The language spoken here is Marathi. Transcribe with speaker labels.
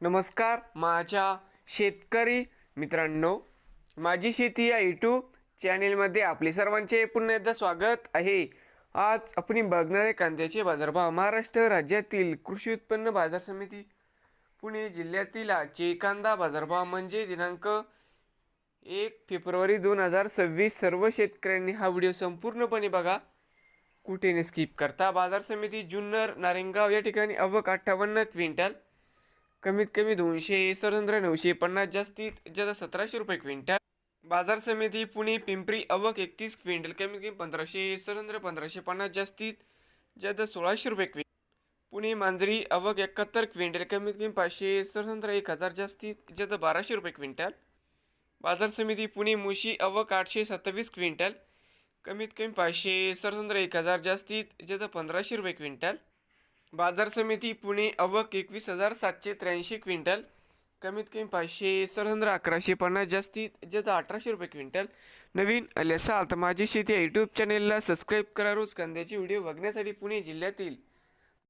Speaker 1: नमस्कार माझ्या शेतकरी मित्रांनो, माझी शेती या यूट्यूब चॅनेलमध्ये आपले सर्वांचे पुन्हा एकदा स्वागत आहे। आज आपण बघणार आहे कांद्याचे बाजारभाव। महाराष्ट्र राज्यातील कृषी उत्पन्न बाजार समिती पुणे जिल्ह्यातील आजचे कांदा बाजारभाव म्हणजे दिनांक 1 फेब्रुवारी 2026। सर्व शेतकऱ्यांनी हा व्हिडिओ संपूर्णपणे बघा, कुठे न स्किप करता। बाजार समिती जुन्नर नारायणगाव या ठिकाणी आवक 58 क्विंटल, कमीत कमी 200, सरंद्र 950, जास्तीत जास्त 1700 रुपये क्विंटल। बाजार समिती पुणे पिंपरी आवक 31 क्विंटल, कमीत कमी 1500, सरंद्र 1550, जास्तीत जास्त 1600 रुपये क्विंटल। पुणे मांजरी आवक 71 क्विंटल, कमीत कमी 500, सरंद्र 1000, जास्तीत जास्त 1200 रुपये क्विंटल। बाजार समिती पुणे मुशी आवक 827 क्विंटल, कमीत कमी 500, सरंद्र 1000, जास्तीत जास्त 1500 रुपये क्विंटल। बाजार समिती पुणे आवक 21,783 क्विंटल, कमीत कमी 500, सरंद्र 1150, जास्तीत जास्त 1800 रुपये क्विंटल। नवीन आले असाल तर माझी शेती या यूट्यूब चॅनेलला सबस्क्राईब करा। रोज कांद्याचे व्हिडिओ बघण्यासाठी पुणे जिल्ह्यातील